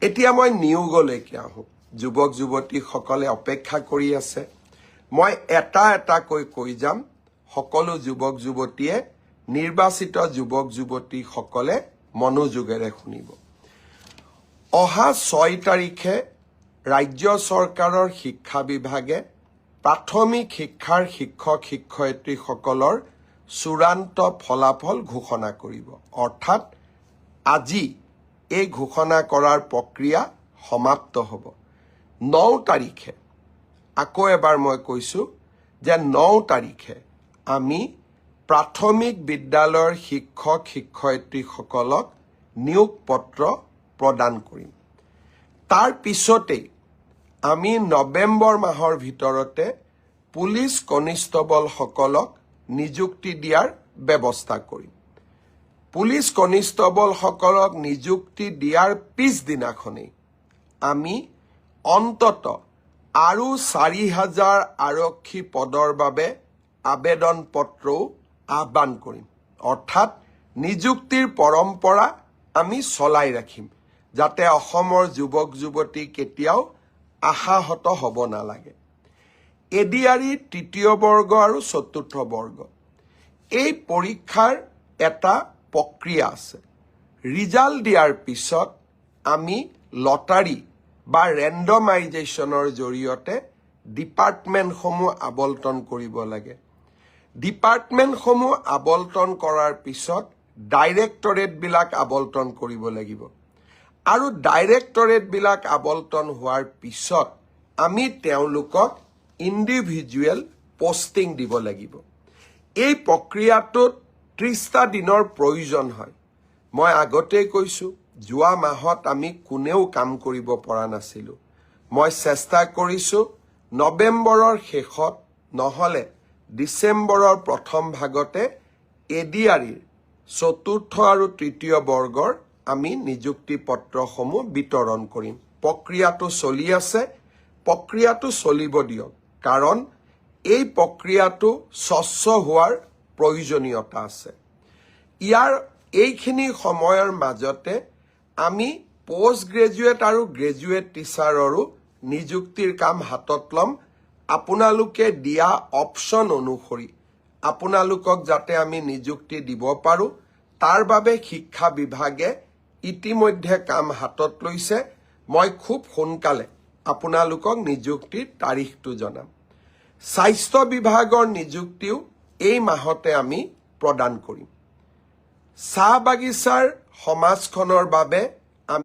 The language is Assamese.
এতিয়া মই নিয়োগলৈকে আহোঁ। যুৱক যুৱতীসকলে অপেক্ষা কৰি আছে। মই এটা এটাকৈ কৈ যাম। সকলো যুৱক যুৱতীয়ে নিৰ্বাচিত যুৱক যুৱতীসকলে মনোযোগেৰে শুনিব। অহা 6 তাৰিখে ৰাজ্য চৰকাৰৰ শিক্ষা বিভাগে প্ৰাথমিক শিক্ষাৰ শিক্ষক শিক্ষয়িত্ৰীসকলৰ চূড়ান্ত ফলাফল ঘোষণা কৰিব। অৰ্থাৎ আজি এই ঘোষণা কৰাৰ প্ৰক্ৰিয়া সমাপ্ত হ'ব। 9 তাৰিখে আকৌ এবাৰ মই কৈছোঁ যে 9 তাৰিখে আমি প্ৰাথমিক বিদ্যালয়ৰ শিক্ষক শিক্ষয়িত্ৰীসকলক নিয়োগ পত্ৰ প্ৰদান কৰিম। তাৰ পিছতেই আমি নৱেম্বৰ মাহৰ ভিতৰতে পুলিচ কনিষ্টবলসকলক নিযুক্তি দিয়াৰ ব্যৱস্থা কৰিম। পুলিচ কনিষ্টবলসকলক নিযুক্তি দিয়াৰ পিছদিনাখনেই আমি অন্তত আৰু 4,000 আৰক্ষী পদৰ বাবে আবেদন পত্ৰও আহ্বান কৰিম। অৰ্থাৎ নিযুক্তিৰ পৰম্পৰা আমি চলাই ৰাখিম, যাতে অসমৰ যুৱক যুৱতী কেতিয়াও আশাহত হ'ব নালাগে। এডিআৰই 3য় বৰ্গ আৰু 4ৰ্থ বৰ্গ এই পৰীক্ষাৰ এটা প্ৰক্ৰিয়া আছে। ৰিজাল্ট দিয়াৰ পিছত আমি লটাৰী বা ৰেণ্ডমাইজেশ্যনৰ জৰিয়তে ডিপাৰ্টমেণ্টসমূহ আবণ্টন কৰিব লাগে। ডিপাৰ্টমেণ্টসমূহ আবণ্টন কৰাৰ পিছত ডাইৰেক্টৰেটবিলাক আবণ্টন কৰিব লাগিব। আৰু ডাইৰেক্টৰেটবিলাক আবণ্টন হোৱাৰ পিছত আমি তেওঁলোকক ইণ্ডিভিজুৱেল পষ্টিং দিব লাগিব। এই প্ৰক্ৰিয়াটোত 30টা দিনৰ প্ৰয়োজন হয়। মই আগতেই কৈছোঁ, যোৱা মাহত আমি কোনেও কাম কৰিব পৰা নাছিলোঁ। মই চেষ্টা কৰিছোঁ নৱেম্বৰৰ শেষত নহ'লে ডিচেম্বৰৰ প্ৰথম ভাগতে এডিআৰইৰ 4ৰ্থ আৰু 3য় বৰ্গৰ আমি নিযুক্তি পত্ৰসমূহ বিতৰণ কৰিম। প্ৰক্ৰিয়াটো চলি আছে, প্ৰক্ৰিয়াটো চলিব দিয়ক, কাৰণ এই প্ৰক্ৰিয়াটো স্বচ্ছ হোৱাৰ প্ৰয়োজনীয়তা আছে। এইখিনি সময়ৰ মাজতে আমি পোষ্ট গ্ৰেজুৱেট আৰু গ্ৰেজুৱেট টিচাৰৰো নিযুক্তিৰ কাম হাতত ল'ম। আপোনালোকে দিয়া অপশ্যন অনুসৰি আপোনালোকক যাতে আমি নিযুক্তি দিব পাৰোঁ, তাৰ বাবে শিক্ষা বিভাগে ইতিমধ্যে কাম হাতত লৈছে। মই খুব সোনকালে আপোনালোকক নিযুক্তিৰ তাৰিখটো জনাম। স্বাস্থ্য বিভাগৰ নিযুক্তিও এই মাহতে আমি প্ৰদান কৰিম। চাহ বাগিচাৰ সমাজখনৰ বাবে